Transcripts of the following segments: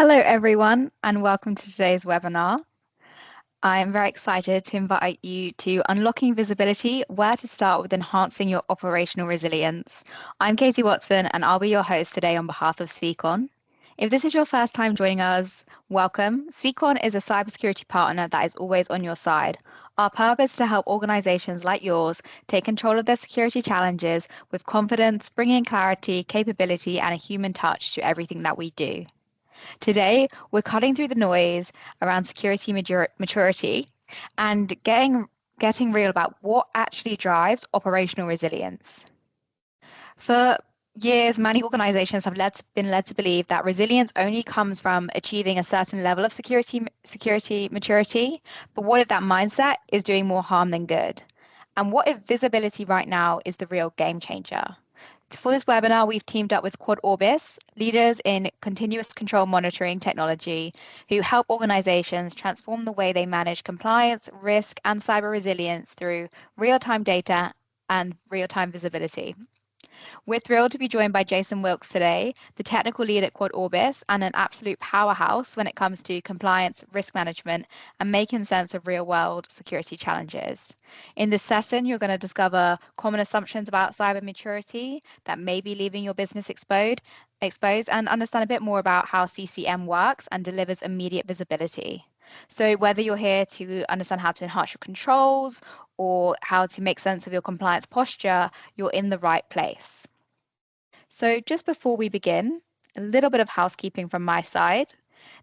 Hello, everyone, and welcome to today's webinar. I am very excited to invite you to Unlocking Visibility, where to start with enhancing your operational resilience. I'm Katie Watson, and I'll be your host today on behalf of Secon. If this is your first time joining us, welcome. Secon is a cybersecurity partner that is always on your side. Our purpose is to help organizations like yours take control of their security challenges with confidence, bringing clarity, capability, and a human touch to everything that we do. Today, we're cutting through the noise around security maturity and getting real about what actually drives operational resilience. For years, many organizations have been led to believe that resilience only comes from achieving a certain level of security maturity. But what if that mindset is doing more harm than good? And what if visibility right now is the real game changer? For this webinar, we've teamed up with Quod Orbis, leaders in continuous control monitoring technology, who help organizations transform the way they manage compliance, risk, and cyber resilience through real-time data and real-time visibility. We're thrilled to be joined by Jason Wilkes today, the technical lead at Quod Orbis and an absolute powerhouse when it comes to compliance, risk management, and making sense of real-world security challenges. In this session, you're going to discover common assumptions about cyber maturity that may be leaving your business exposed and understand a bit more about how CCM works and delivers immediate visibility. So whether you're here to understand how to enhance your controls or how to make sense of your compliance posture, you're in the right place. So just before we begin, a little bit of housekeeping from my side.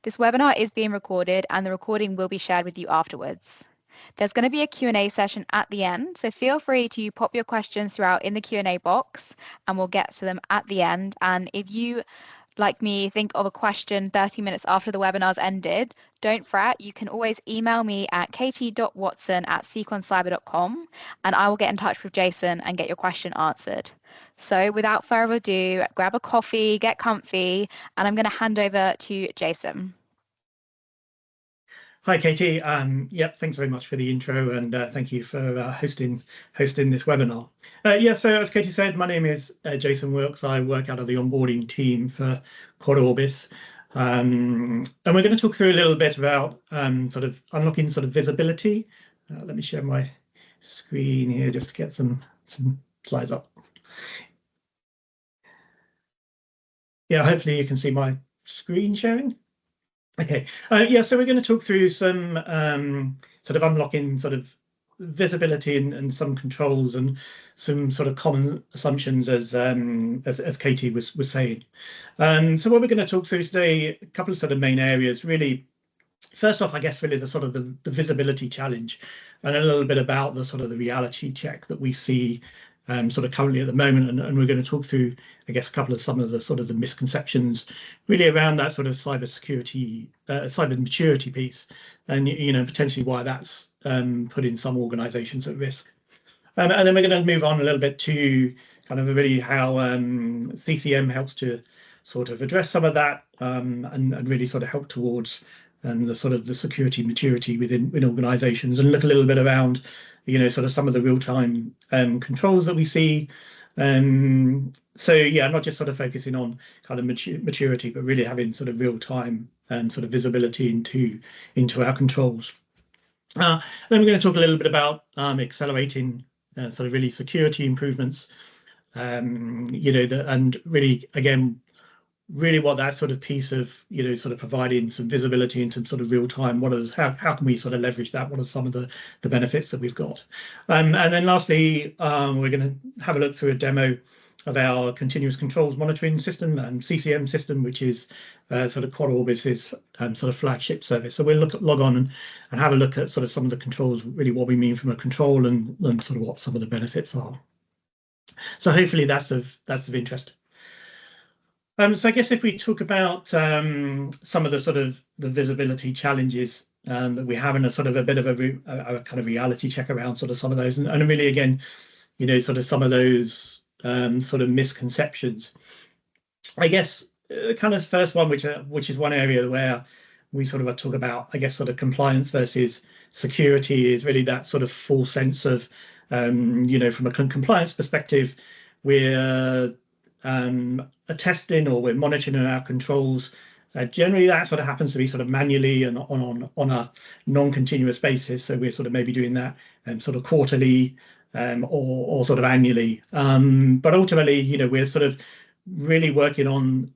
This webinar is being recorded and the recording will be shared with you afterwards. There's going to be a Q&A session at the end, so feel free to pop your questions throughout in the Q&A box and we'll get to them at the end. And if you, like me, think of a question 30 minutes after the webinar's ended, don't fret, you can always email me at katie.watson@seconcyber.com and I will get in touch with Jason and get your question answered. So without further ado, grab a coffee, get comfy, and I'm going to hand over to Jason. Hi, Katie. Thanks very much for the intro, and thank you for hosting this webinar. So as Katie said, my name is Jason Wilkes. I work out of the onboarding team for Quod Orbis, and we're going to talk through a little bit about sort of unlocking sort of visibility. Let me share my screen here just to get some slides up. Yeah, hopefully you can see my screen sharing. Okay, so we're going to talk through some sort of unlocking sort of visibility and some controls and some sort of common assumptions as Katie was saying. So what we're going to talk through today, a couple of sort of main areas, really. First off, I guess really the sort of the visibility challenge, and a little bit about the sort of the reality check that we see sort of currently at the moment, and we're going to talk through, I guess, some of the sort of the misconceptions really around that sort of cyber maturity piece, and potentially why that's putting some organisations at risk. And then we're going to move on a little bit to kind of really how CCM helps to sort of address some of that and really sort of help towards the sort of the security maturity within organisations, and look a little bit around sort of some of the real-time controls that we see. So yeah, not just sort of focusing on kind of maturity, but really having sort of real-time sort of visibility into our controls. Then we're going to talk a little bit about accelerating sort of really security improvements, and really, again, really what that sort of piece of sort of providing some visibility into sort of real time, how can we sort of leverage that, what are some of the benefits that we've got, and then lastly we're going to have a look through a demo of our continuous controls monitoring system and CCM system, which is sort of Quod Orbis's sort of flagship service. So we'll log on and have a look at sort of some of the controls, really what we mean from a control, and sort of what some of the benefits are. So hopefully that's of interest. So I guess if we talk about some of the sort of the visibility challenges that we have, in a sort of a bit of a kind of reality check around sort of some of those, and really again, sort of some of those sort of misconceptions. I guess kind of first one, which is one area where we sort of talk about, I guess, sort of compliance versus security, is really that sort of full sense of from a compliance perspective, we're attesting or we're monitoring our controls Generally, that sort of happens to be sort of manually and on a non-continuous basis. So we're sort of maybe doing that sort of quarterly or sort of annually. But ultimately, we're sort of really working on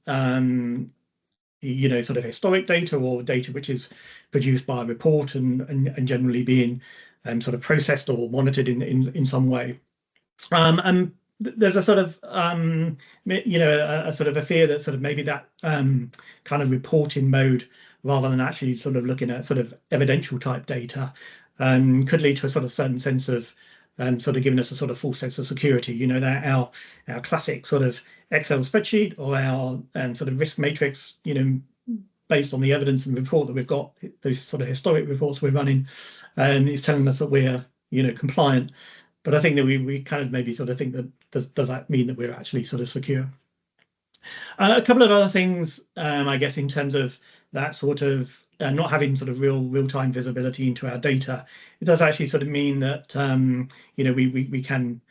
sort of historic data or data which is produced by a report and generally being sort of processed or monitored in some way. And there's a sort of a sort of a fear that sort of maybe that kind of reporting mode rather than actually sort of looking at sort of evidential type data could lead to a sort of certain sense of sort of giving us a sort of false sense of security. That our classic sort of Excel spreadsheet or our sort of risk matrix, based on the evidence and report that we've got, those sort of historic reports we're running, is telling us that we're compliant. But I think that we kind of maybe sort of think that does that mean that we're actually sort of secure? A couple of other things, I guess, in terms of that sort of not having sort of real-time visibility into our data, it does actually sort of mean that we can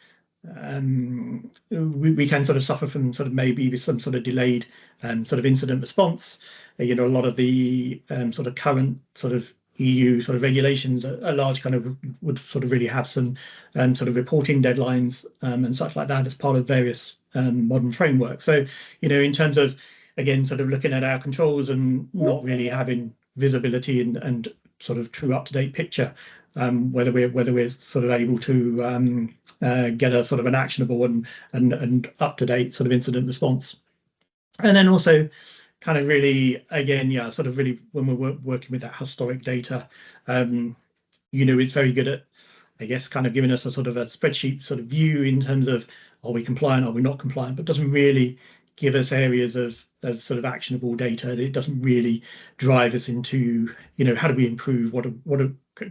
sort of suffer from sort of maybe with some sort of delayed sort of incident response. A lot of the sort of current sort of EU sort of regulations are large kind of would sort of really have some sort of reporting deadlines and such like that as part of various modern frameworks. So, in terms of, again, sort of looking at our controls and not really having visibility and sort of true up-to-date picture, whether we're sort of able to get a sort of an actionable and up-to-date sort of incident response. And then also kind of really, again, sort of really when we're working with that historic data, it's very good at, I guess, kind of giving us a sort of a spreadsheet sort of view in terms of, are we compliant, are we not compliant, but doesn't really give us areas of sort of actionable data. It doesn't really drive us into, how do we improve?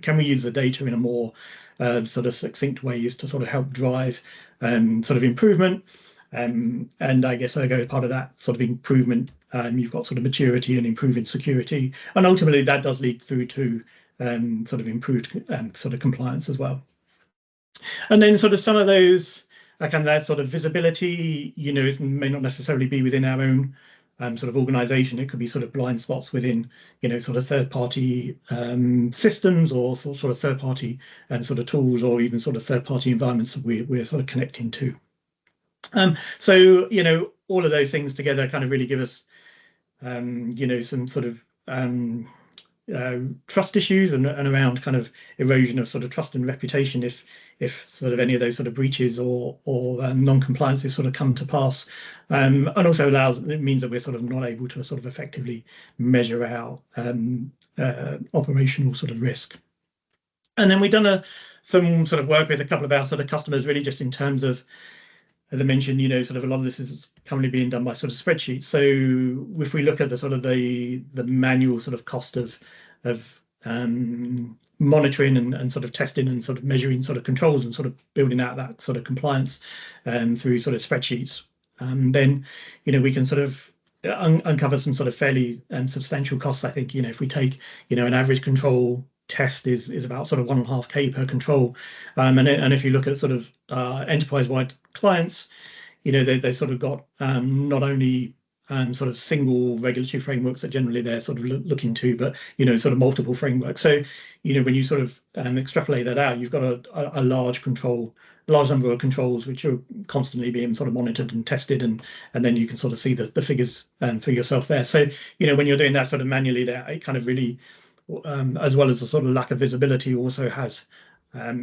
Can we use the data in a more sort of succinct ways to sort of help drive sort of improvement? And I guess part of that sort of improvement, you've got sort of maturity and improving security, and ultimately that does lead through to sort of improved sort of compliance as well. And then sort of some of those kind of that sort of visibility, it may not necessarily be within our own sort of organization. It could be sort of blind spots within, sort of third-party systems or sort of third-party sort of tools or even sort of third-party environments that we're sort of connecting to. So, all of those things together kind of really give us, some sort of trust issues and around kind of erosion of sort of trust and reputation if sort of any of those sort of breaches or non-compliances sort of come to pass, and also it means that we're sort of not able to sort of effectively measure our operational sort of risk. And then we've done some sort of work with a couple of our sort of customers, really just in terms of, as I mentioned, sort of a lot of this is currently being done by sort of spreadsheets. So if we look at the sort of the manual sort of cost of monitoring and sort of testing and sort of measuring sort of controls and sort of building out that sort of compliance through sort of spreadsheets, then we can sort of uncover some sort of fairly substantial costs. I think if we take an average control test is about sort of 1.5K per control, and if you look at sort of enterprise-wide clients, they sort of got not only sort of single regulatory frameworks that generally they're sort of looking to, but sort of multiple frameworks. So when you sort of extrapolate that out, you've got a large number of controls which are constantly being sort of monitored and tested, and then you can sort of see the figures for yourself there. So when you're doing that sort of manually, there it kind of really, as well as the sort of lack of visibility, also has a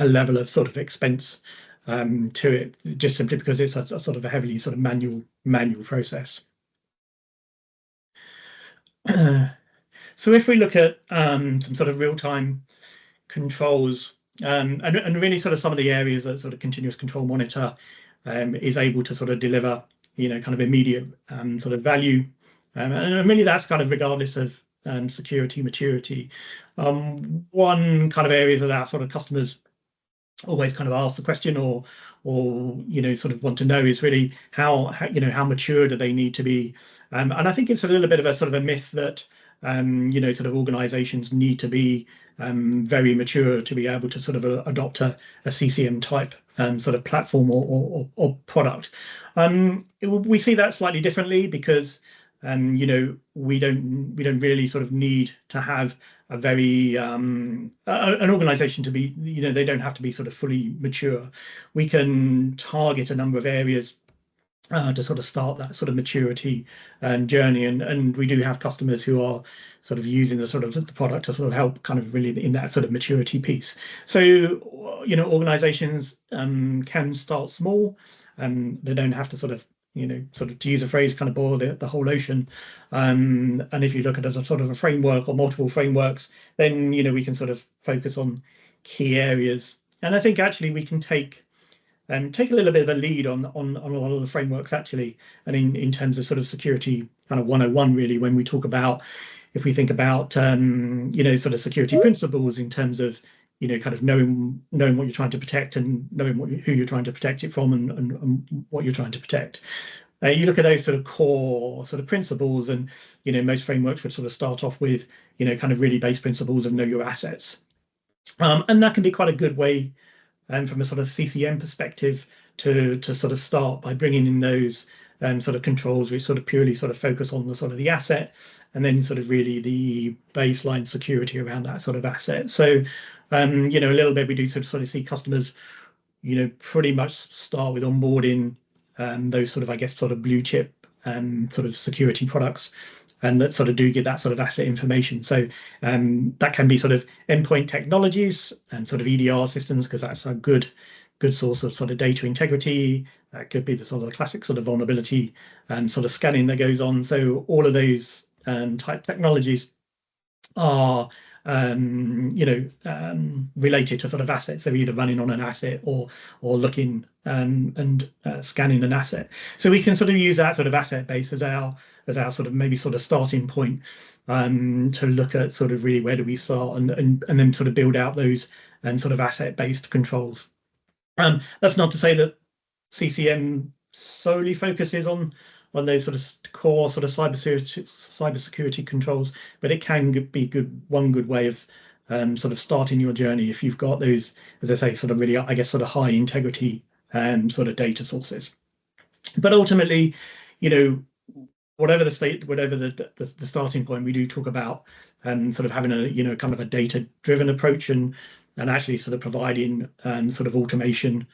level of sort of expense to it, just simply because it's a sort of a heavily sort of manual process. So if we look at some sort of real-time controls, and really sort of some of the areas that sort of continuous control monitor is able to sort of deliver, kind of immediate sort of value, and really that's kind of regardless of security maturity. One kind of area that our sort of customers always kind of ask the question or sort of want to know is really how mature do they need to be, and I think it's a little bit of a sort of a myth that sort of organizations need to be very mature to be able to sort of adopt a CCM type sort of platform or product. We see that slightly differently because we don't really sort of need to have a very an organization to be, they don't have to be sort of fully mature. We can target a number of areas to sort of start that sort of maturity journey, and we do have customers who are sort of using the product to sort of help kind of really in that sort of maturity piece. So organizations can start small, they don't have to sort of to use a phrase, kind of boil the whole ocean. And if you look at it as a sort of a framework or multiple frameworks, then we can sort of focus on key areas. And I think actually we can take a little bit of a lead on a lot of the frameworks actually, and in terms of sort of security kind of 101 really, when we talk about, if we think about sort of security principles in terms of kind of knowing what you're trying to protect and knowing who you're trying to protect it from, and what you're trying to protect. You look at those sort of core sort of principles, and most frameworks would sort of start off with kind of really base principles of know your assets, and that can be quite a good way from a sort of CCM perspective to sort of start by bringing in those sort of controls which sort of purely sort of focus on the sort of the asset, and then sort of really the baseline security around that sort of asset. So a little bit we do sort of see customers pretty much start with onboarding those sort of, I guess, sort of blue chip sort of security products, and that sort of do get that sort of asset information. So that can be sort of endpoint technologies and sort of EDR systems, because that's a good source of sort of data integrity. That could be the sort of classic sort of vulnerability and sort of scanning that goes on. So all of those type technologies are related to sort of assets. They're either running on an asset or looking and scanning an asset. So we can sort of use that sort of asset base as our sort of maybe sort of starting point to look at sort of really where do we start, and then sort of build out those sort of asset based controls. That's not to say that CCM solely focuses on those sort of core sort of cybersecurity controls, but it can be one good way of sort of starting your journey if you've got those, as I say, sort of really, I guess, sort of high integrity sort of data sources. But ultimately, whatever the starting point, we do talk about sort of having a kind of a data driven approach, and actually sort of providing sort of automation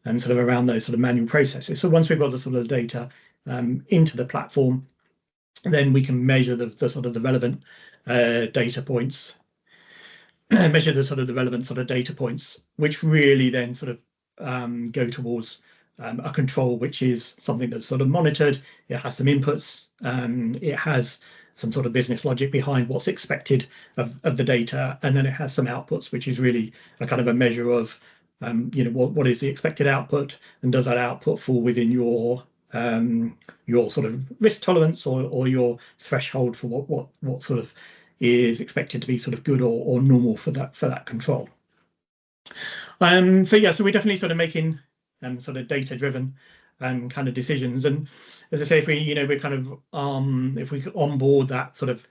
and sort of around those sort of manual processes. So once we've got the sort of data into the platform, then we can measure the sort of the relevant data points, measure the sort of the relevant sort of data points, which really then sort of go towards a control, which is something that's sort of monitored. It has some inputs, it has some sort of business logic behind what's expected of the data, and then it has some outputs, which is really a kind of a measure of what is the expected output, and does that output fall within your sort of risk tolerance or your threshold for what sort of is expected to be sort of good or normal for that control. So we're definitely sort of making sort of data driven kind of decisions. And as I say, if we're kind of if we onboard that sort of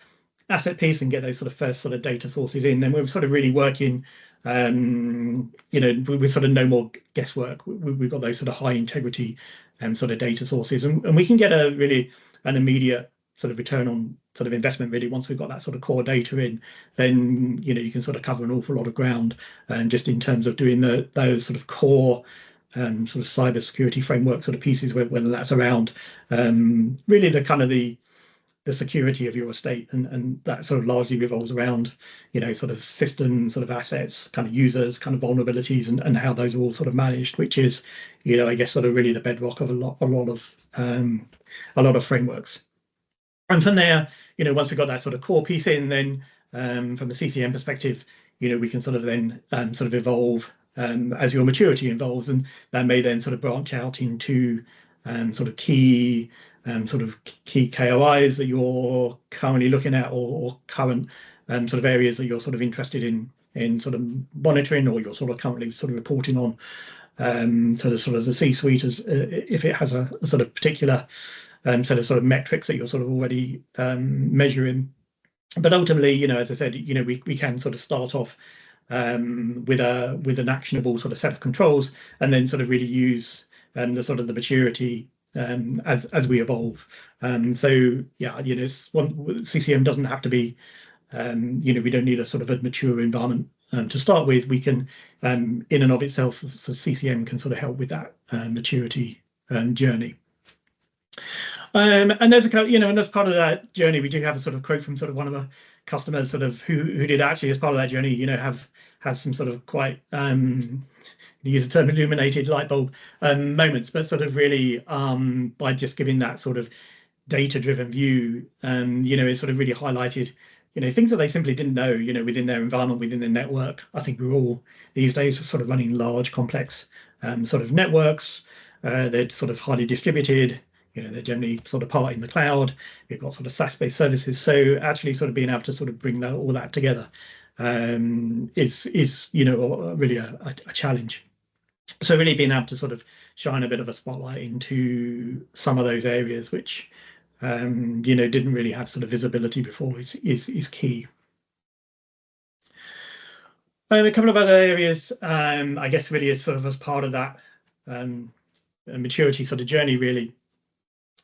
asset piece and get those sort of first sort of data sources in, then we're sort of really working with sort of no more guesswork. We've got those sort of high integrity sort of data sources, and we can get an immediate sort of return on sort of investment really once we've got that sort of core data in. Then you can sort of cover an awful lot of ground, and just in terms of doing those sort of core sort of cyber security framework sort of pieces, whether that's around really the kind of the security of your estate, and that sort of largely revolves around sort of systems, sort of assets, kind of users, kind of vulnerabilities, and how those are all sort of managed, which is I guess sort of really the bedrock of a lot of frameworks. And from there, once we've got that sort of core piece in, then from the CCM perspective, we can sort of then sort of evolve as your maturity evolves, and that may then sort of branch out into sort of key KOIs that you're currently looking at, or current sort of areas that you're sort of interested in sort of monitoring, or you're sort of currently sort of reporting on to the sort of the C-suite, as if it has a sort of particular set of sort of metrics that you're sort of already measuring. But ultimately, as I said, we can sort of start off with an actionable sort of set of controls, and then sort of really use the sort of the maturity as we evolve. So yeah, CCM doesn't have to be, we don't need a sort of a mature environment to start with. We can, in and of itself, so CCM can sort of help with that maturity journey. And there's and as part of that journey, we do have a sort of quote from sort of one of the customers, sort of who did actually, as part of that journey, have some sort of quite use the term illuminated light bulb moments, but sort of really by just giving that sort of data-driven view, it sort of really highlighted, things that they simply didn't know, within their environment, within their network. I think we're all these days sort of running large, complex sort of networks. They're sort of highly distributed. They're generally sort of part in the cloud. We've got sort of SaaS-based services. So actually, sort of being able to sort of bring all that together is really a challenge. So really being able to sort of shine a bit of a spotlight into some of those areas which didn't really have sort of visibility before is key. A couple of other areas, I guess, really sort of as part of that maturity sort of journey, really.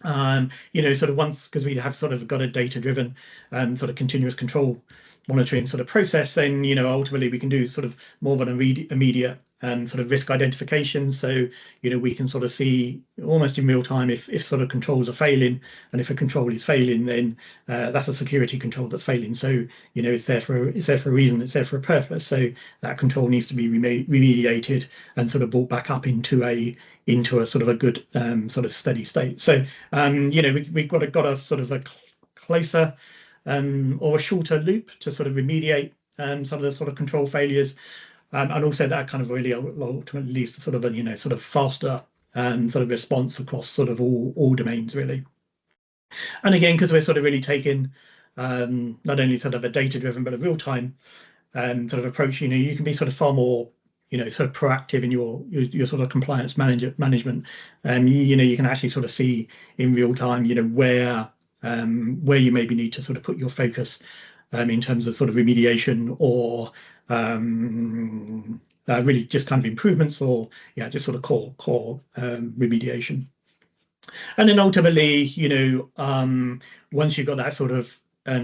Sort of once, because we have sort of got a data-driven sort of continuous control monitoring sort of process, then ultimately we can do sort of more of an immediate sort of risk identification. So we can sort of see almost in real time if sort of controls are failing, and if a control is failing, then that's a security control that's failing. So it's there for a reason, it's there for a purpose. So that control needs to be remediated and sort of brought back up into a sort of a good sort of steady state. So we've got a sort of a closer or a shorter loop to sort of remediate some of the sort of control failures, and also that kind of really ultimately leads to sort of a sort of faster sort of response across sort of all domains, really. And again, because we're sort of really taking not only sort of a data-driven but a real-time sort of approach, you can be sort of far more sort of proactive in your sort of compliance management. You can actually sort of see in real time where you maybe need to sort of put your focus in terms of sort of remediation or really just kind of improvements, or just sort of core remediation. And then ultimately, once you've got that sort of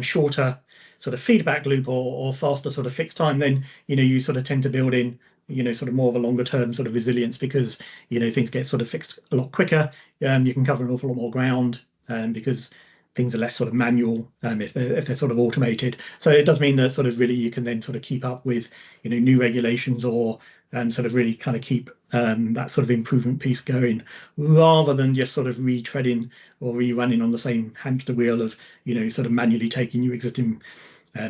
shorter sort of feedback loop or faster sort of fixed time, then you sort of tend to build in sort of more of a longer term sort of resilience, because things get sort of fixed a lot quicker. You can cover an awful lot more ground because things are less sort of manual if they're sort of automated. So it does mean that sort of really you can then sort of keep up with new regulations, or sort of really kind of keep that sort of improvement piece going, rather than just sort of retreading or rerunning on the same hamster wheel of sort of manually taking your existing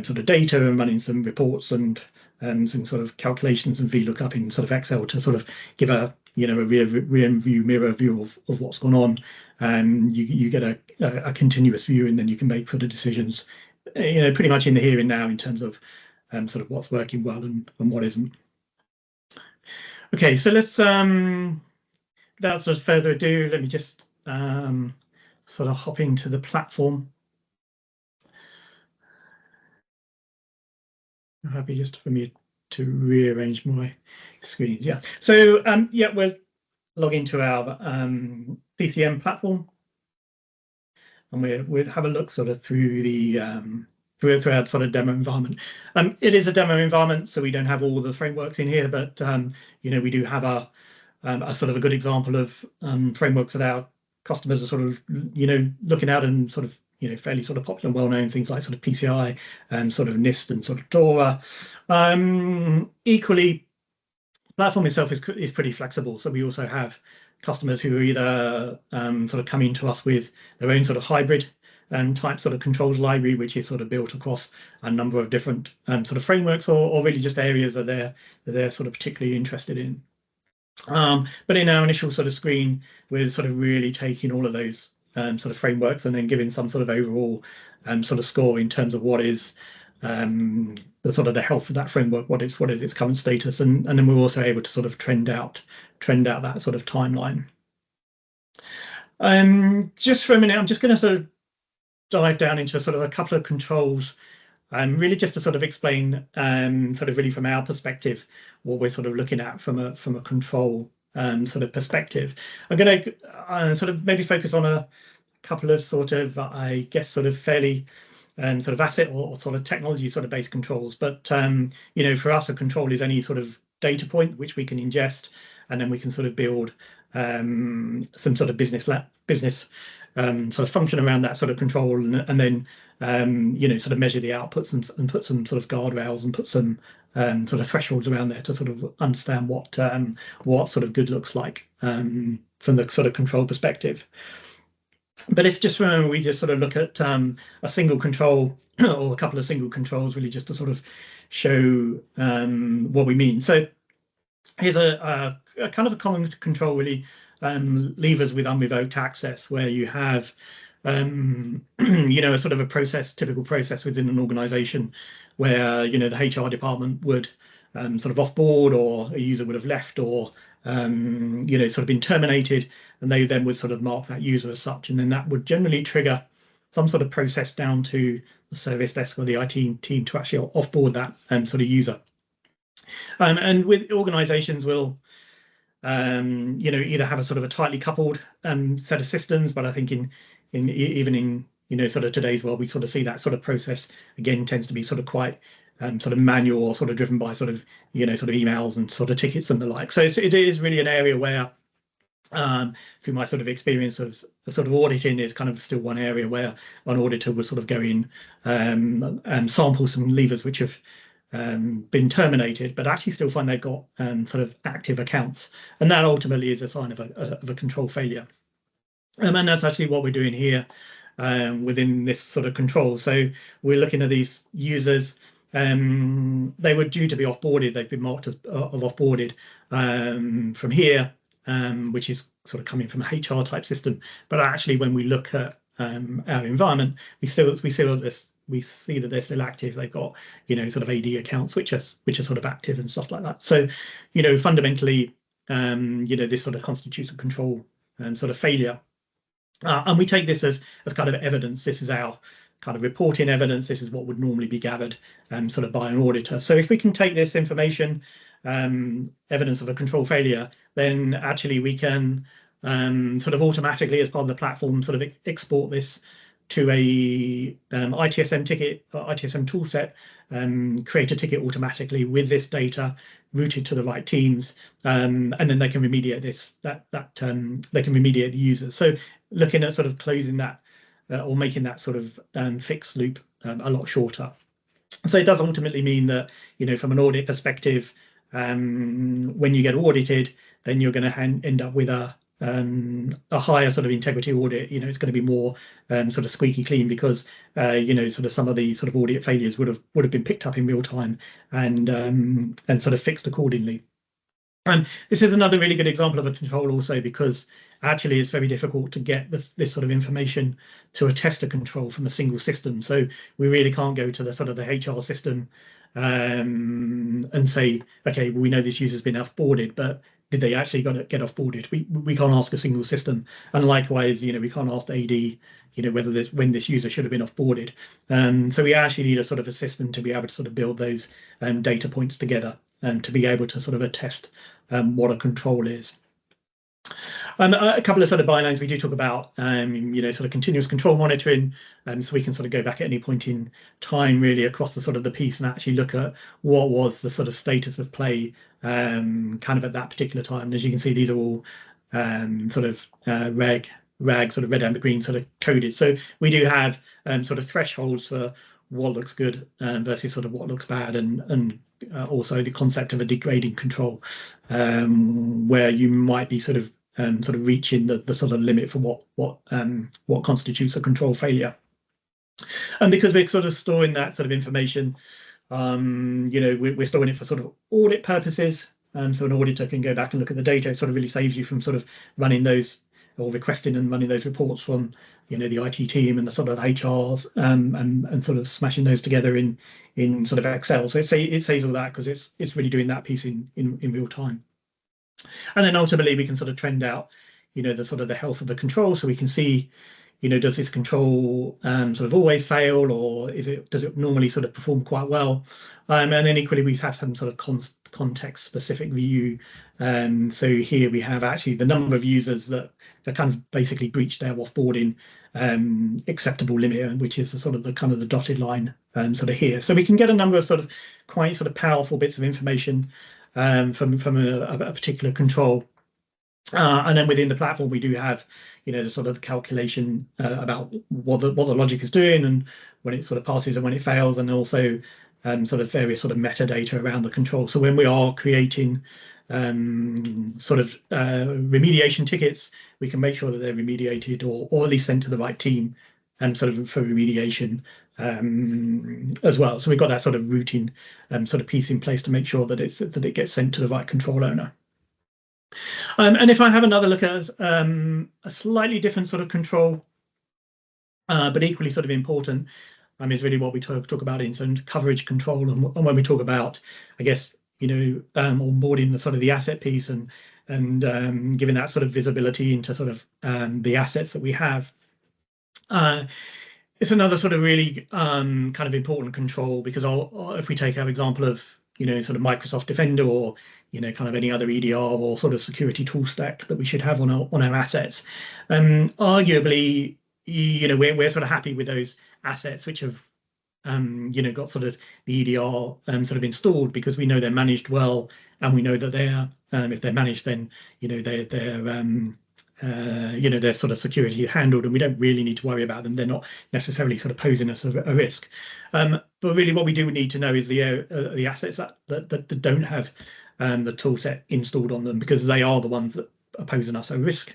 sort of data and running some reports and some sort of calculations and VLOOKUP in sort of Excel to sort of give a mirror view of what's gone on. You get a continuous view, and then you can make sort of decisions pretty much in the here and now in terms of sort of what's working well and what isn't. Okay, so let's without sort of further ado, let me just sort of hop into the platform. I'm happy just for me to rearrange my screen. Yeah, so we'll log into our CCM platform, and we'll have a look sort of through the through our sort of demo environment. It is a demo environment, so we don't have all the frameworks in here, but we do have a sort of a good example of frameworks that our customers are sort of looking at, and sort of fairly sort of popular and well-known things like sort of PCI and sort of NIST and sort of DORA. Equally, the platform itself is pretty flexible, so we also have customers who are either sort of coming to us with their own sort of hybrid type sort of controls library, which is sort of built across a number of different sort of frameworks, or really just areas that they're sort of particularly interested in. But in our initial sort of screen, we're sort of really taking all of those sort of frameworks and then giving some sort of overall sort of score in terms of what is the sort of the health of that framework, what is its current status, and then we're also able to sort of trend out that sort of timeline. Just for a minute, I'm just going to sort of dive down into sort of a couple of controls, really just to sort of explain sort of really from our perspective what we're sort of looking at from a control sort of perspective. I'm going to sort of maybe focus on a couple of sort of, I guess, sort of fairly sort of asset or sort of technology sort of based controls. But you know, for us, a control is any sort of data point which we can ingest, and then we can sort of build some sort of business sort of function around that sort of control, and then you know, sort of measure the outputs and put some sort of guardrails and put some sort of thresholds around there to sort of understand what sort of good looks like from the sort of control perspective. But if just remember, we just sort of look at a single control or a couple of single controls, really just to sort of show what we mean. So here's a kind of a common control, really, levers with unrevoked access, where you have you know, a sort of a typical process within an organization where, you know, the HR department would sort of offboard, or a user would have left, or you know, sort of been terminated, and they then would sort of mark that user as such, and then that would generally trigger some sort of process down to the service desk or the IT team to actually offboard that sort of user. And with organizations will you know, either have a sort of a tightly coupled set of systems, but I think even in you know, sort of today's world, we sort of see that sort of process again tends to be sort of quite sort of manual, or sort of driven by sort of, you know, sort of emails and sort of tickets and the like. So it is really an area where through my sort of experience of sort of auditing, is kind of still one area where an auditor will sort of go in and sample some levers which have been terminated, but actually still find they've got sort of active accounts, and that ultimately is a sign of a control failure. And that's actually what we're doing here within this sort of control. So we're looking at these users. They were due to be offboarded. They've been marked as offboarded from here, which is sort of coming from a HR type system. But actually, when we look at our environment, we see that they're still active. They've got, you know, sort of AD accounts which are sort of active and stuff like that. So, you know, fundamentally, you know, this sort of constitutes a control sort of failure. And we take this as kind of evidence. This is our kind of reporting evidence. This is what would normally be gathered sort of by an auditor. So if we can take this information, evidence of a control failure, then actually we can sort of automatically, as part of the platform, sort of export this to a ITSM ticket or ITSM toolset, create a ticket automatically with this data routed to the right teams, and then they can remediate they can remediate the users. So looking at sort of closing that or making that sort of fixed loop a lot shorter. So it does ultimately mean that, you know, from an audit perspective, when you get audited, then you're going to end up with a higher sort of integrity audit. You know, it's going to be more sort of squeaky clean, because you know, sort of some of the sort of audit failures would have been picked up in real time and sort of fixed accordingly. And this is another really good example of a control also, because actually it's very difficult to get this sort of information to attest a control from a single system. So we really can't go to the sort of the HR system and say, okay, well, we know this user's been offboarded, but did they actually get offboarded? We can't ask a single system. And likewise, you know, we can't ask the AD, you know, when this user should have been offboarded. So we actually need a sort of a system to be able to sort of build those data points together and to be able to sort of attest what a control is. A couple of sort of bylines we do talk about, you know, sort of continuous control monitoring, so we can sort of go back at any point in time, really, across the sort of the piece, and actually look at what was the sort of status of play kind of at that particular time. And as you can see, these are all sort of rag sort of red, amber, green sort of coded. So we do have sort of thresholds for what looks good versus sort of what looks bad, and also the concept of a degrading control, where you might be sort of reaching the sort of limit for what constitutes a control failure. And because we're sort of storing that sort of information, you know, we're storing it for sort of audit purposes. So an auditor can go back and look at the data. It sort of really saves you from sort of running those or requesting and running those reports from, you know, the IT team and the sort of HRs and sort of smashing those together in sort of Excel. So it saves all that, because it's really doing that piece in real time. And then ultimately we can sort of trend out, you know, the sort of the health of the control, so we can see, you know, does this control sort of always fail, or does it normally sort of perform quite well? And then equally we have some sort of context-specific view. So here we have actually the number of users that kind of basically breached their offboarding acceptable limit, which is the sort of the kind of the dotted line sort of here. So we can get a number of sort of quite sort of powerful bits of information from a particular control. And then within the platform, we do have, the sort of calculation about what the logic is doing and when it sort of passes and when it fails, and also sort of various sort of metadata around the control. So when we are creating sort of remediation tickets, we can make sure that they're remediated or at least sent to the right team and sort of for remediation as well. So we've got that sort of routing sort of piece in place to make sure that it gets sent to the right control owner. And if I have another look at a slightly different sort of control, but equally sort of important, is really what we talk about in terms of coverage control, and when we talk about, I guess, onboarding the sort of the asset piece and giving that sort of visibility into sort of the assets that we have. It's another sort of really kind of important control, because if we take our example of sort of Microsoft Defender or kind of any other EDR or sort of security tool stack that we should have on our assets, arguably we're sort of happy with those assets which have got sort of the EDR sort of installed, because we know they're managed well, and we know that they're if they're managed, then their sort of security handled, and we don't really need to worry about them. They're not necessarily sort of posing us a risk. But really, what we do need to know is the assets that don't have the tool set installed on them, because they are the ones that are posing us a risk.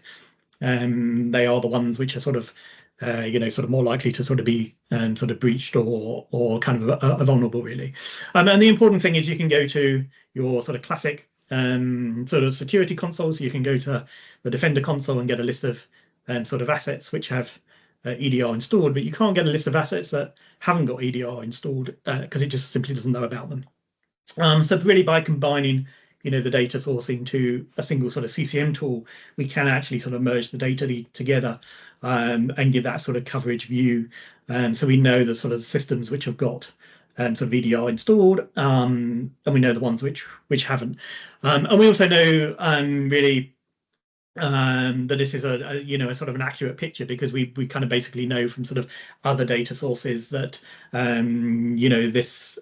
They are the ones which are sort of sort of more likely to sort of be sort of breached or kind of vulnerable, really. And the important thing is you can go to your sort of classic sort of security console. So you can go to the Defender console and get a list of sort of assets which have EDR installed, but you can't get a list of assets that haven't got EDR installed, because it just simply doesn't know about them. So really, by combining the data source into a single sort of CCM tool, we can actually sort of merge the data together and give that sort of coverage view. So we know the sort of systems which have got sort of EDR installed, and we know the ones which haven't. And we also know really that this is a sort of an accurate picture, because we kind of basically know from sort of other data sources that this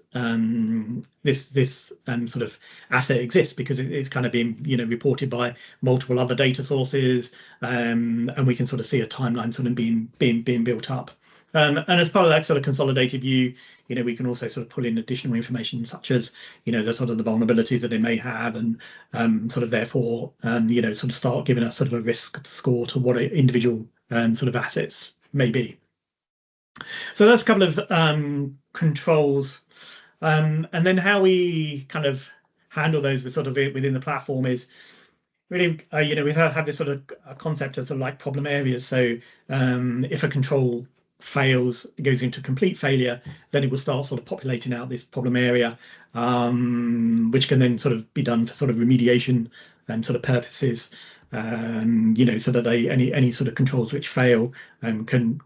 sort of asset exists, because it's kind of being reported by multiple other data sources, and we can sort of see a timeline sort of being built up. And as part of that sort of consolidated view, we can also sort of pull in additional information, such as the sort of the vulnerabilities that they may have, and sort of therefore sort of start giving us sort of a risk score to what individual sort of assets may be. So that's a couple of controls, and then how we kind of handle those with sort of within the platform is really we have this sort of concept of sort of like problem areas. So if a control fails, it goes into complete failure, then it will start sort of populating out this problem area, which can then sort of be done for sort of remediation and sort of purposes, so that any sort of controls which fail can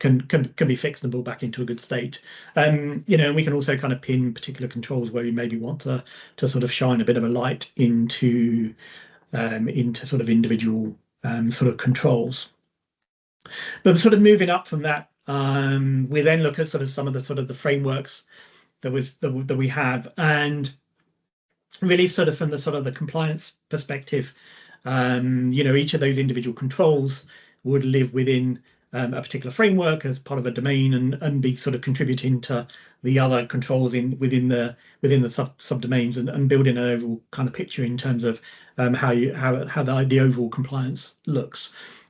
be fixed and brought back into a good state. We can also kind of pin particular controls where we maybe want to sort of shine a bit of a light into sort of individual sort of controls. But sort of moving up from that, we then look at sort of some of the frameworks that we have, and really sort of from the compliance perspective, each of those individual controls would live within a particular framework as part of a domain, and be sort of contributing to the other controls within the subdomains, and building an overall kind of picture in terms of how the overall compliance looks.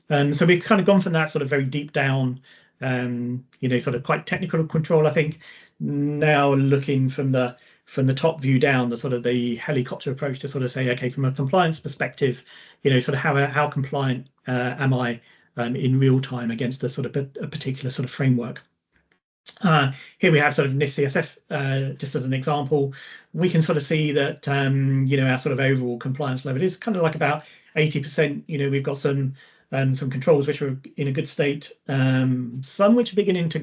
So we've kind of gone from that sort of very deep down, sort of quite technical control, I think, now looking from the top view down, the sort of the helicopter approach to sort of say, okay, from a compliance perspective, sort of how compliant am I in real time against a sort of a particular sort of framework. Here we have sort of NIST CSF, just as an example. We can sort of see that our sort of overall compliance level is kind of like about 80%. We've got some controls which are in a good state, some which are beginning to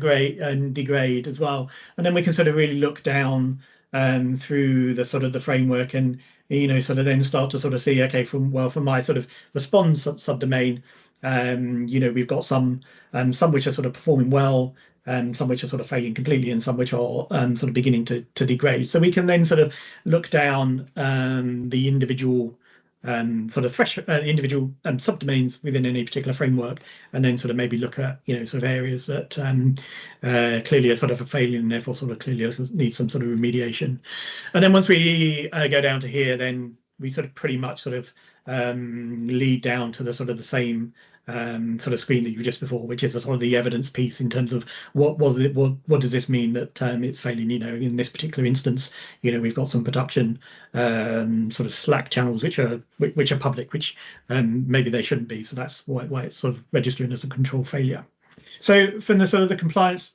degrade as well. And then we can sort of really look down through the sort of the framework, and sort of then start to sort of see, okay, from my sort of response subdomain, we've got some which are sort of performing well, some which are sort of failing completely, and some which are sort of beginning to degrade. So we can then sort of look down the individual sort of individual subdomains within any particular framework, and then sort of maybe look at sort of areas that clearly are sort of a failure, and therefore sort of clearly need some sort of remediation. And then once we go down to here, then we sort of pretty much sort of lead down to the sort of the same sort of screen that you were just before, which is a sort of the evidence piece in terms of what does this mean that it's failing. In this particular instance, we've got some production sort of Slack channels which are public, which maybe they shouldn't be. So that's why it's sort of registering as a control failure. So from the sort of the compliance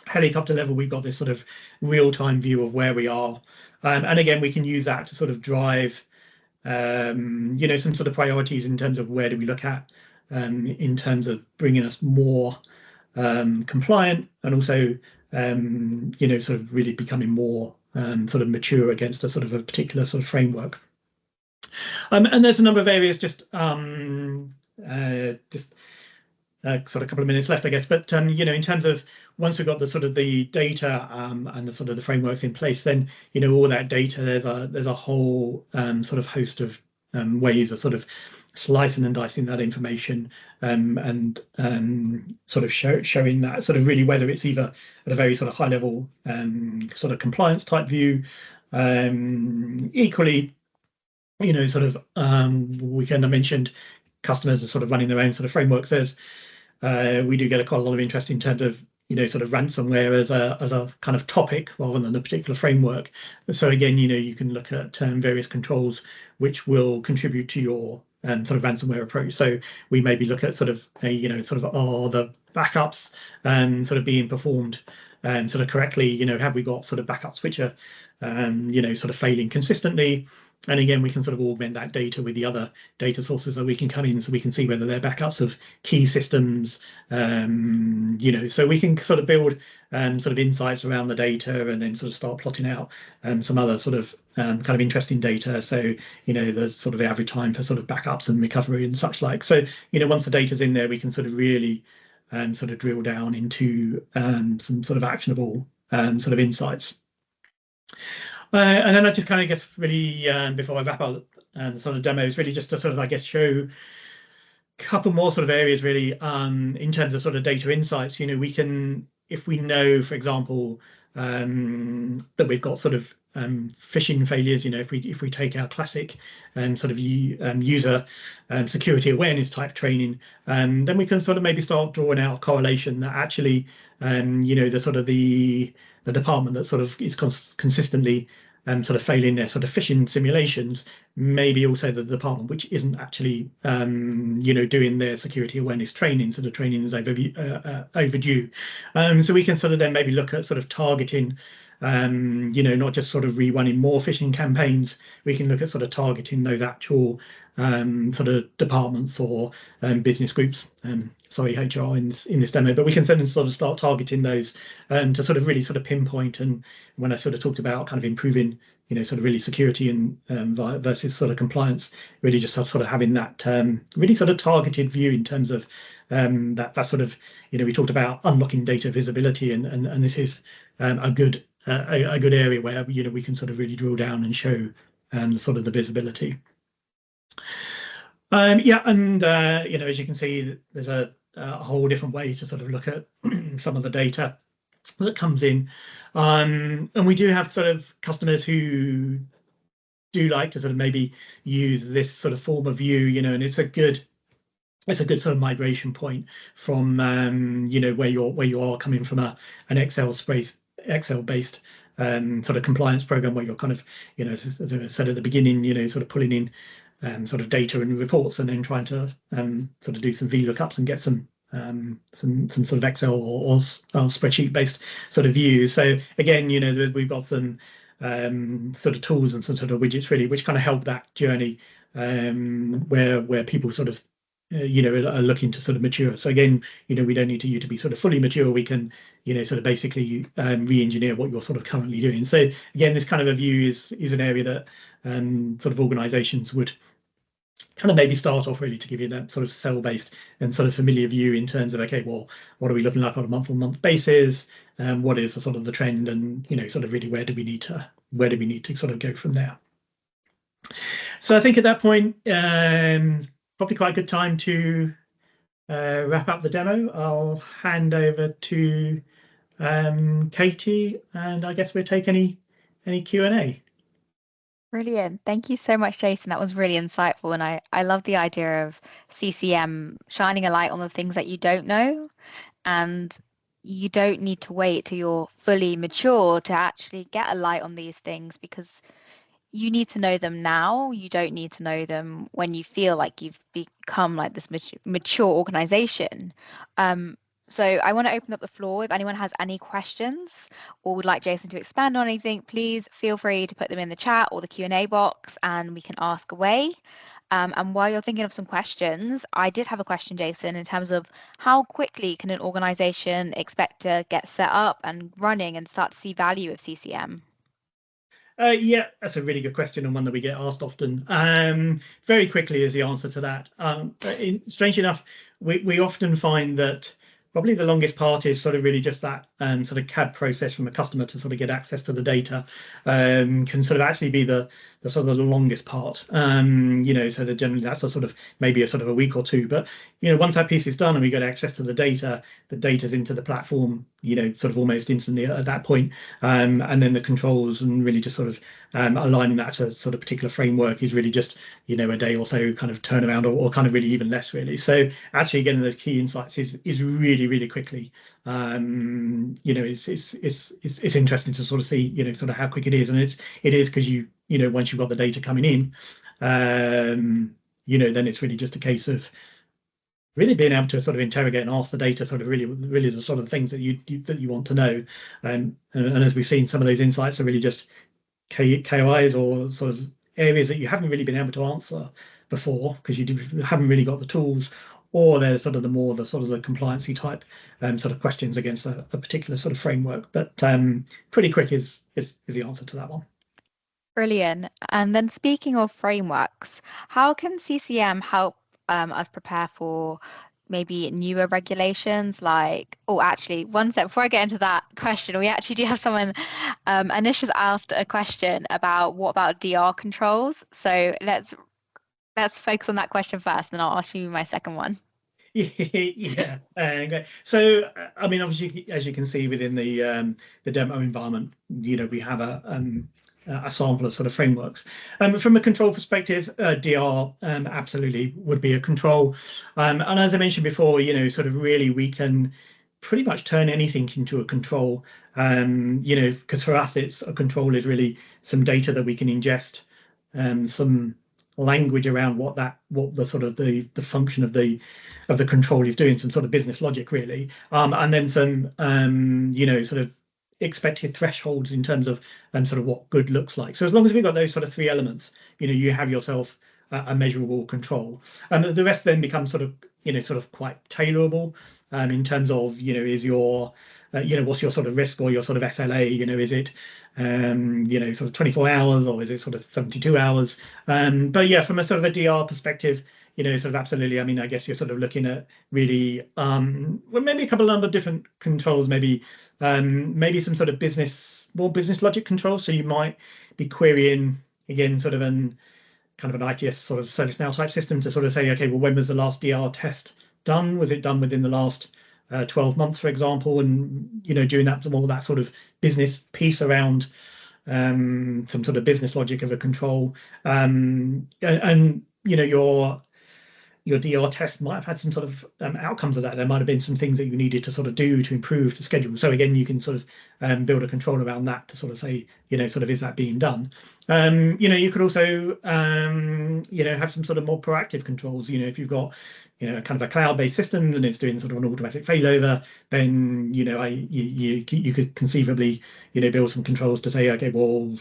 helicopter level, we've got this sort of real-time view of where we are, and again, we can use that to sort of drive some sort of priorities in terms of where do we look at in terms of bringing us more compliant, and also sort of really becoming more sort of mature against a sort of a particular sort of framework. And there's a number of areas, just sort of a couple of minutes left, I guess. But in terms of once we've got the sort of the data and the sort of the frameworks in place, then all that data, there's a whole sort of host of ways of sort of slicing and dicing that information, and sort of showing that sort of really whether it's either at a very sort of high level sort of compliance type view, equally sort of we kind of mentioned customers are sort of running their own sort of frameworks. We do get quite a lot of interest in terms of sort of ransomware as a kind of topic rather than a particular framework. So again, you can look at various controls which will contribute to your sort of ransomware approach. So we maybe look at sort of sort of are the backups sort of being performed sort of correctly. Have we got sort of backups which are sort of failing consistently? And again, we can sort of augment that data with the other data sources that we can come in, so we can see whether they're backups of key systems. So we can sort of build sort of insights around the data, and then sort of start plotting out some other sort of kind of interesting data. So the sort of average time for sort of backups and recovery and such like. So once the data's in there, we can sort of really sort of drill down into some sort of actionable sort of insights. And then I just kind of guess really before I wrap up the sort of demos, really just to sort of I guess show a couple more sort of areas really in terms of sort of data insights. We can, if we know, for example, that we've got sort of phishing failures, if we take our classic sort of user security awareness type training, then we can sort of maybe start drawing out correlation that actually the sort of the department that sort of is consistently sort of failing their sort of phishing simulations, maybe also the department which isn't actually doing their security awareness training, so the training is overdue. So we can sort of then maybe look at sort of targeting, not just sort of rerunning more phishing campaigns. We can look at sort of targeting those actual sort of departments or business groups. Sorry, HR in this demo, but we can then sort of start targeting those to sort of really sort of pinpoint. And when I sort of talked about kind of improving, sort of really security and versus sort of compliance, really just sort of having that really sort of targeted view in terms of that sort of, we talked about unlocking data visibility, and this is a good area where we can sort of really drill down and show sort of the visibility. And as you can see, there's a whole different way to sort of look at some of the data that comes in, and we do have sort of customers who do like to sort of maybe use this sort of form of view, and it's a good sort of migration point from where you are coming from an Excel based sort of compliance program, where you're kind of as I said at the beginning, sort of pulling in sort of data and reports, and then trying to sort of do some VLOOKUPs and get some sort of Excel or spreadsheet based sort of views. So again, we've got some sort of tools and some sort of widgets really, which kind of help that journey, where people sort of are looking to sort of mature. So again, we don't need you to be sort of fully mature. We can, sort of basically re-engineer what you're sort of currently doing. So again, this kind of a view is an area that sort of organizations would kind of maybe start off really to give you that sort of cell-based and sort of familiar view in terms of, okay, well, what are we looking like on a month-on-month basis? What is the sort of the trend, and sort of really where do we need to sort of go from there? So I think at that point, probably quite a good time to wrap up the demo. I'll hand over to Katie, and I guess we'll take any Q&A. Brilliant. Thank you so much, Jason. That was really insightful. And I love the idea of CCM shining a light on the things that you don't know. And you don't need to wait till you're fully mature to actually get a light on these things, because you need to know them now. You don't need to know them when you feel like you've become like this mature organization. So I want to open up the floor. If anyone has any questions or would like Jason to expand on anything, please feel free to put them in the chat or the Q&A box and we can ask away. And while you're thinking of some questions, I did have a question, Jason, in terms of how quickly can an organization expect to get set up and running and start to see value of CCM? Yeah, that's a really good question, and one that we get asked often. Very quickly is the answer to that. Strange enough, we often find that probably the longest part is sort of really just that sort of CAD process from a customer to sort of get access to the data can sort of actually be the sort of the longest part. So that generally that's a sort of maybe a sort of a week or two. But once that piece is done and we get access to the data's into the platform, sort of almost instantly at that point. And then the controls and really just sort of aligning that to a sort of particular framework is really just a day or so kind of turnaround, or kind of really even less really. So actually getting those key insights is really quickly. It's interesting to sort of see sort of how quick it is, and it is because once you've got the data coming in, then it's really just a case of really being able to sort of interrogate and ask the data sort of really the sort of things that you want to know. And as we've seen, some of those insights are really just KOIs or sort of areas that you haven't really been able to answer before because you haven't really got the tools, or they're sort of the sort of the compliancy type sort of questions against a particular sort of framework. But pretty quick is the answer to that one. Brilliant. And then speaking of frameworks, how can CCM help us prepare for maybe newer regulations like, oh, actually, one sec, before I get into that question, we actually do have someone, Anisha's asked a question about what about DR controls? So let's focus on that question first, and I'll ask you my second one. Yeah, great. So I mean, obviously, as you can see within the demo environment, we have a sample of sort of frameworks. From a control perspective, DR absolutely would be a control. And as I mentioned before, sort of really we can pretty much turn anything into a control. Because for us, it's a control is really some data that we can ingest, some language around what the sort of the function of the control is doing, some sort of business logic really, and then some sort of expected thresholds in terms of sort of what good looks like. So as long as we've got those sort of three elements, you have yourself a measurable control, and the rest then becomes sort of quite tailorable in terms of is your what's your sort of risk or your sort of SLA, is it sort of 24 hours or is it sort of 72 hours? But yeah, from a sort of a DR perspective, sort of absolutely. I mean, I guess you're sort of looking at really well, maybe a couple of other different controls, maybe some sort of more business logic controls. So you might be querying again sort of an kind of an ITS sort of ServiceNow type system to sort of say, okay, well, when was the last DR test done? Was it done within the last 12 months, for example? And doing that all that sort of business piece around some sort of business logic of a control, and your DR test might have had some sort of outcomes of that. There might have been some things that you needed to sort of do to improve the schedule. So again, you can sort of build a control around that to sort of say, sort of is that being done? You could also, have some sort of more proactive controls. If you've got, kind of a cloud-based system and it's doing sort of an automatic failover, then you could conceivably build some controls to say, okay, well,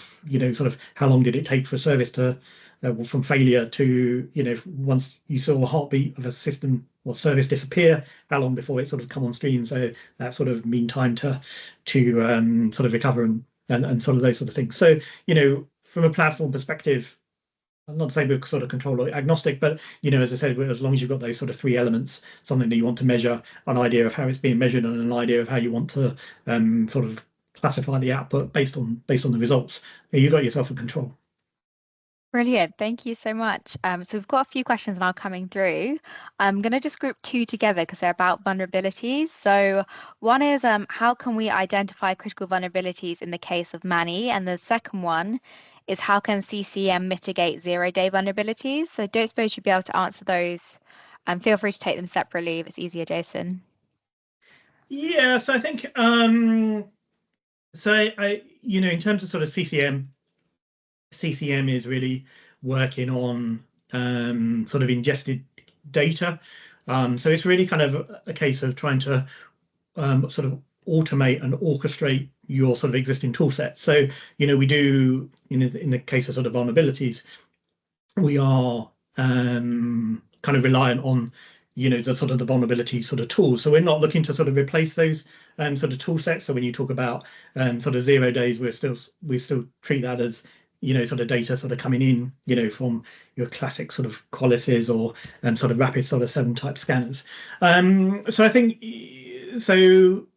sort of how long did it take for a service to from failure to, once you saw a heartbeat of a system or service disappear, how long before it sort of come on stream. So that sort of mean time to sort of recover and sort of those sort of things. So, from a platform perspective, I'm not saying we're sort of control agnostic, but as I said, as long as you've got those sort of three elements, something that you want to measure, an idea of how it's being measured, and an idea of how you want to sort of classify the output based on the results, you've got yourself in control. Brilliant. Thank you so much. So we've got a few questions now coming through. I'm going to just group two together because they're about vulnerabilities. So one is how can we identify critical vulnerabilities in the case of Manny? And the second one is how can CCM mitigate zero-day vulnerabilities? So don't suppose you'd be able to answer those. Feel free to take them separately if it's easier, Jason. Yeah, so I think in terms of sort of CCM is really working on sort of ingested data. So it's really kind of a case of trying to sort of automate and orchestrate your sort of existing tool set. So, we do, in the case of sort of vulnerabilities, we are kind of reliant on the sort of the vulnerability sort of tools. So we're not looking to sort of replace those sort of tool sets. So when you talk about sort of 0 days, we still treat that as sort of data sort of coming in from your classic sort of Qualises or sort of rapid sort of 7 type scanners. So I think so.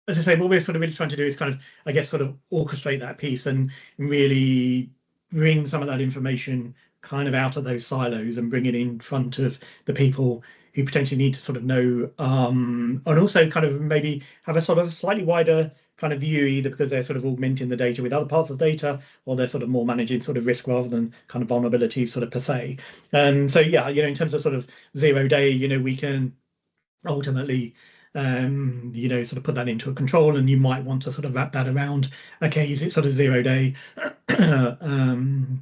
As I say, what we're sort of really trying to do is kind of, I guess, sort of orchestrate that piece and really bring some of that information kind of out of those silos and bring it in front of the people who potentially need to sort of know, and also kind of maybe have a sort of slightly wider kind of view, either because they're sort of augmenting the data with other parts of the data, or they're sort of more managing sort of risk rather than kind of vulnerability sort of per se. So yeah, in terms of sort of 0 day, we can ultimately sort of put that into a control, and you might want to sort of wrap that around, okay, is it sort of 0 day on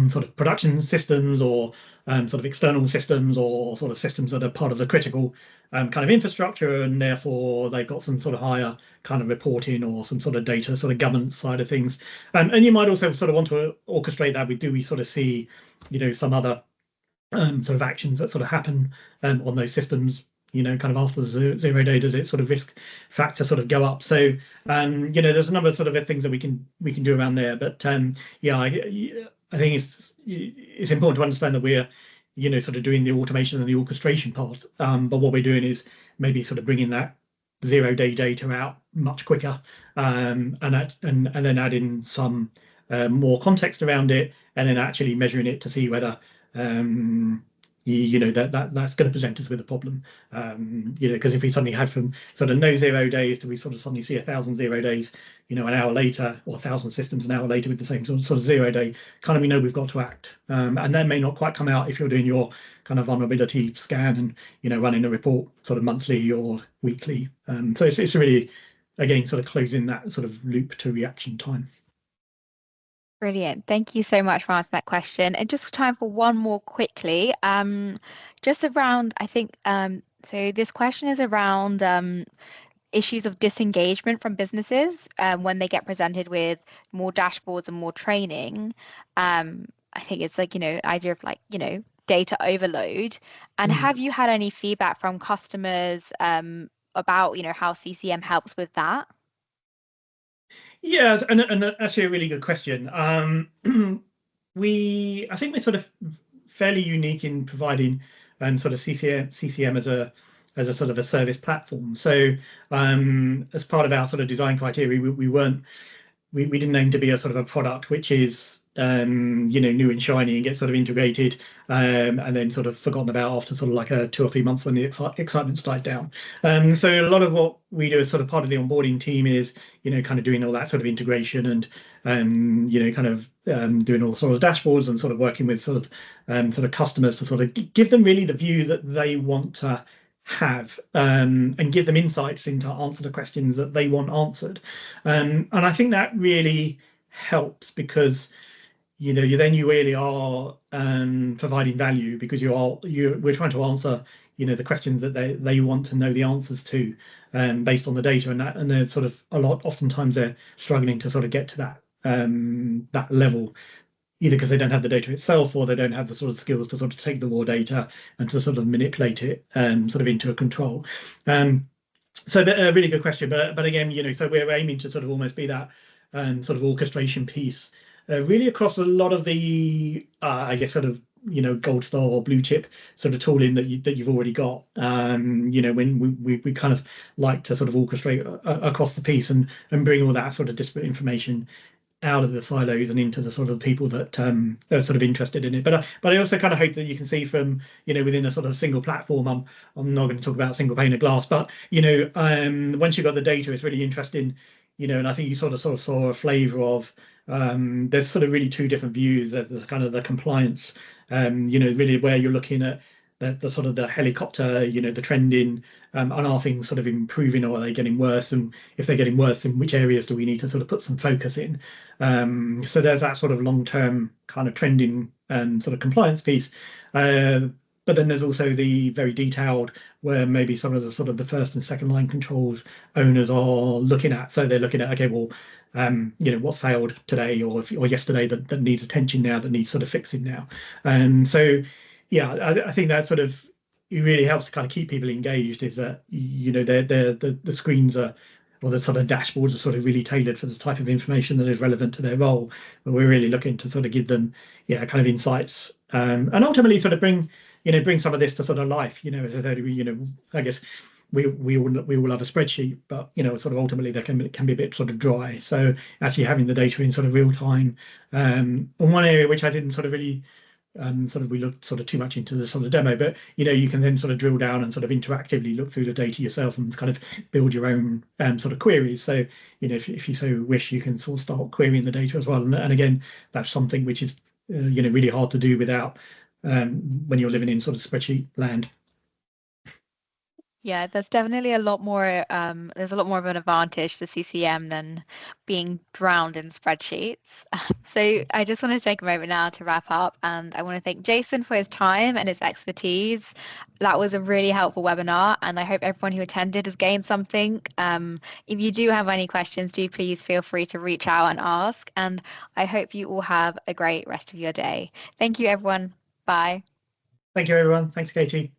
sort of production systems, or sort of external systems, or sort of systems that are part of the critical kind of infrastructure, and therefore they've got some sort of higher kind of reporting or some sort of data sort of governance side of things. And you might also sort of want to orchestrate that with, do we sort of see some other sort of actions that sort of happen on those systems, kind of after the 0 day, does it sort of risk factor sort of go up? So there's a number of sort of things that we can do around there. But yeah, I think it's important to understand that we're sort of doing the automation and the orchestration part, but what we're doing is maybe sort of bringing that 0 day data out much quicker, and then adding some more context around it, and then actually measuring it to see whether that's going to present us with a problem. Because if we suddenly had from sort of no 0 days to we sort of suddenly see 1,000 0 days, an hour later, or 1,000 systems an hour later with the same sort of 0 day, kind of we know we've got to act. And that may not quite come out if you're doing your kind of vulnerability scan and running a report sort of monthly or weekly. So it's really, again, sort of closing that sort of loop to reaction time. Brilliant. Thank you so much for answering that question. And just time for one more quickly. Just around, I think, so this question is around issues of disengagement from businesses when they get presented with more dashboards and more training. I think it's like, idea of like, data overload. And have you had any feedback from customers about, how CCM helps with that? Yeah, and actually a really good question. I think we're sort of fairly unique in providing sort of CCM as a sort of a service platform. So as part of our sort of design criteria, we didn't aim to be a sort of a product which is new and shiny and gets sort of integrated and then sort of forgotten about after sort of like 2 or 3 months when the excitement's died down. So a lot of what we do as sort of part of the onboarding team is kind of doing all that sort of integration and kind of doing all sort of dashboards and sort of working with sort of customers to sort of give them really the view that they want to have, and give them insights into answer the questions that they want answered. And I think that really helps, because you really are providing value, because we're trying to answer the questions that they want to know the answers to, based on the data, and they're oftentimes they're struggling to sort of get to that level either because they don't have the data itself or they don't have the sort of skills to sort of take the raw data and to sort of manipulate it sort of into a control. So a really good question, but again, so we're aiming to sort of almost be that sort of orchestration piece, really across a lot of the, I guess, sort of gold star or blue chip sort of tooling that you've already got. When we kind of like to sort of orchestrate across the piece and bring all that sort of disparate information out of the silos and into the sort of people that are sort of interested in it. But I also kind of hope that you can see from within a sort of single platform. I'm not going to talk about single pane of glass, but once you've got the data, it's really interesting. And I think you sort of saw a flavour of there's sort of really two different views. There's kind of the compliance, really where you're looking at the sort of the helicopter, the trending, and are things sort of improving or are they getting worse? And if they're getting worse, in which areas do we need to sort of put some focus in? So there's that sort of long-term kind of trending sort of compliance piece. But then there's also the very detailed where maybe some of the sort of the first and second line controls owners are looking at. So they're looking at, okay, well, what's failed today or yesterday that needs attention now, that needs sort of fixing now. And so, yeah, I think that sort of it really helps to kind of keep people engaged. Is that the screens are or the sort of dashboards are sort of really tailored for the type of information that is relevant to their role. But we're really looking to sort of give them, kind of insights, and ultimately sort of bring some of this to sort of life. As I said, I guess we all love a spreadsheet, but sort of ultimately they can be a bit sort of dry. So actually having the data in sort of real time. And one area which I didn't sort of really sort of we looked sort of too much into the sort of demo, but you can then sort of drill down and sort of interactively look through the data yourself and kind of build your own sort of queries. So if you so wish, you can sort of start querying the data as well. And again, that's something which is really hard to do without when you're living in sort of spreadsheet land. Yeah, there's definitely a lot more, there's a lot more of an advantage to CCM than being drowned in spreadsheets. So I just want to take a moment now to wrap up, and I want to thank Jason for his time and his expertise. That was a really helpful webinar, and I hope everyone who attended has gained something. If you do have any questions, do please feel free to reach out and ask, and I hope you all have a great rest of your day. Thank you, everyone. Bye. Thank you, everyone. Thanks, Katie.